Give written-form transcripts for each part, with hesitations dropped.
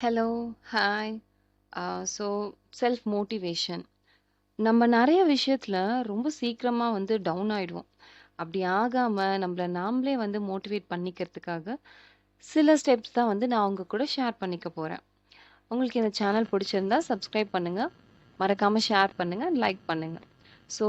Hello, hi. So self motivation. நம்ம நெறைய விஷயத்துல ரொம்ப சீக்கிரமா வந்து டவுன் ஆயிடுவோம். அப்படி ஆகாம நம்மள நாமளே வந்து மோட்டிவேட் பண்ணிக்கிறதுக்காக, சில ஸ்டெப்ஸ் தான் வந்து நான் உங்க கூட ஷேர் பண்ணிக்க போறேன். உங்களுக்கு இந்த சேனல் பிடிச்சிருந்தா சப்ஸ்கிரைப் பண்ணுங்க. மறக்காம ஷேர் பண்ணுங்க, லைக் பண்ணுங்க. ஸோ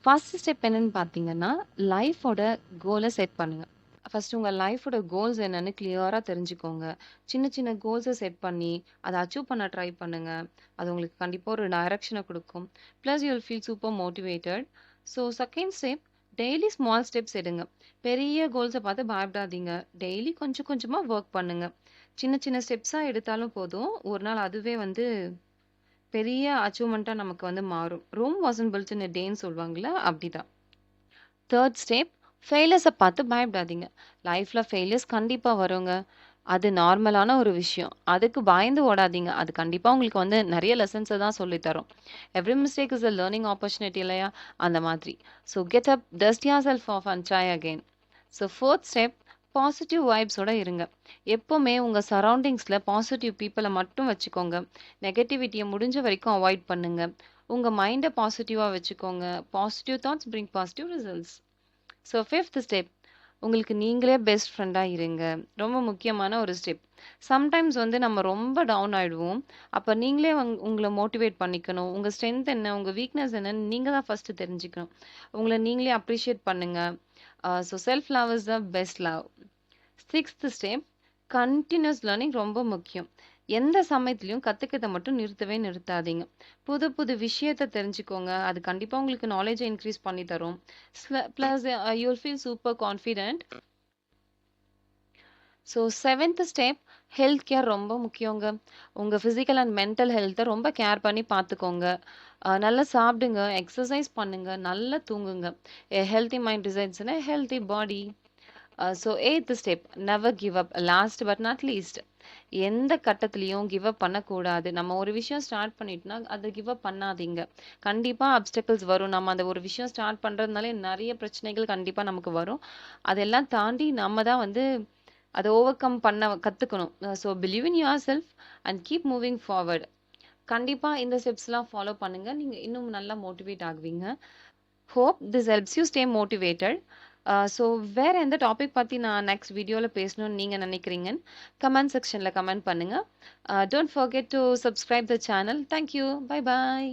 ஃபர்ஸ்ட் ஸ்டெப் என்னன்னு பார்த்தீங்கன்னா, லைஃபோட கோல செட் பண்ணுங்க. ஃபர்ஸ்ட் உங்க லைஃபோட கோல்ஸ் என்னன்னு கிளியரா தெரிஞ்சுக்கோங்க. சின்ன சின்ன கோல்ஸ செட் பண்ணி, அத அச்சீவ் பண்ண ட்ரை பண்ணுங்க. அது உங்களுக்கு கண்டிப்பா ஒரு டைரக்ஷன குடுக்கும். Bless you will feel super motivated. So second step daily small steps எடுங்க. பெரிய கோல்ஸ பார்த்து பயப்படாதீங்க. டெய்லி கொஞ்சம் கொஞ்சமா வொர்க் பண்ணுங்க. சின்ன சின்ன ஸ்டெப்ஸா எடுத்தாலும் போதும். ஒரு நாள் அதுவே வந்து பெரிய அச்சீவ்மென்ட்டா நமக்கு வந்து மாறும். ரோம் வாசன்ட் பில்ட் இன் எ டேன்னு சொல்லுவாங்கல்ல, அப்படிதான். தேர்ட் ஸ்டெப் ஃபெயிலியர்ஸ பார்த்து பயப்படாதீங்க. லைஃப்ல ஃபெயிலியர்ஸ் கண்டிப்பா வருங்க. அது நார்மலான ஒரு விஷயம். அதுக்கு பயந்து ஓடாதீங்க. அது கண்டிப்பா உங்களுக்கு வந்து நெறைய லெசன்ஸ தான் சொல்லி தரும். Every mistake is a learning opportunity இல்லையா? அந்த மாதிரி. So get up, dust yourself off and try again. So fourth step positive வைப்ஸோட இருங்க. எப்பவுமே உங்க சரவுண்டிங்ஸ்ல பாசிட்டிவ் பீப்பிள மட்டும் வச்சுக்கோங்க. நெகட்டிவிட்டிய முடிஞ்ச வரைக்கும் அவாய்ட் பண்ணுங்க. உங்க மைண்ட பாசிட்டிவா வச்சுக்கோங்க. Positive thoughts bring positive results. So fifth step உங்களுக்கு நீங்களே பெஸ்ட் ஃப்ரெண்டா இருங்க. ரொம்ப முக்கியமான ஒரு ஸ்டெப். சம்டைம்ஸ் வந்து நம்ம ரொம்ப டவுன் ஆயிடுவோம். அப்ப நீங்களே உங்கள மோட்டிவேட் பண்ணிக்கணும். உங்க ஸ்ட்ரென்த் என்ன? உங்க வீக்னஸ் என்னன்னு நீங்க தான் ஃபர்ஸ்ட் தெரிஞ்சுக்கணும். உங்கள நீங்களே அப்ரிஷியேட் பண்ணுங்க. So self love is the best love. Sixth step continuous learning ரொம்ப முக்கியம். எந்த சமயத்திலயும் கத்துக்கிறத மட்டும் நிறுத்தவே நிறுத்தாதீங்க. புது புது விஷயத்த தெரிஞ்சுக்கோங்க. அது கண்டிப்பா உங்களுக்கு நாலேட்ஜ இன்க்ரீஸ் பண்ணி தரும். Bless you will feel super confident. So seventh step health care ரொம்ப முக்கியங்க. உங்க ஃபிசிக்கல் அண்ட் மென்டல் ஹெல்த்த ரொம்ப கேர் பண்ணி பார்த்துக்கோங்க. நல்லா சாப்பிடுங்க, எக்ஸர்சைஸ் பண்ணுங்க, நல்லா தூங்குங்க. A healthy mind resides in a healthy body. So eighth step never give up. Last but not least எந்த கட்டத்திலயும் கிவ் அப் பண்ணக்கூடாது. நம்ம ஒரு விஷயம் ஸ்டார்ட் பண்ணிட்டோம்னா, அத கிவ் அப் பண்ணாதீங்க. கண்டிப்பா அப்ஸ்டக்கிள்ஸ் வரும். நம்ம அந்த ஒரு விஷயம் ஸ்டார்ட் பண்றதுனாலே நெறைய பிரச்சனைகள் கண்டிப்பா நமக்கு வரும். அதெல்லாம் தாண்டி நம்ம தான் வந்து அத ஓவர் கம் பண்ண கத்துக்கணும். So believe in yourself and keep moving forward. கண்டிப்பா இந்த ஸ்டெப்ஸ்லாம் ஃபாலோ பண்ணுங்க. நீங்க இன்னும் நல்லா மோட்டிவேட் ஆகுவீங்க. Hope this helps you stay motivated. So வேற எந்த டாபிக் பத்தி நான் நெக்ஸ்ட் வீடியோல பேசணும்னு நீங்க நினைக்கிறீங்கன்னு கமெண்ட் செக்ஷன்ல கமெண்ட் பண்ணுங்க. Don't forget to subscribe the channel. Thank you. Bye by.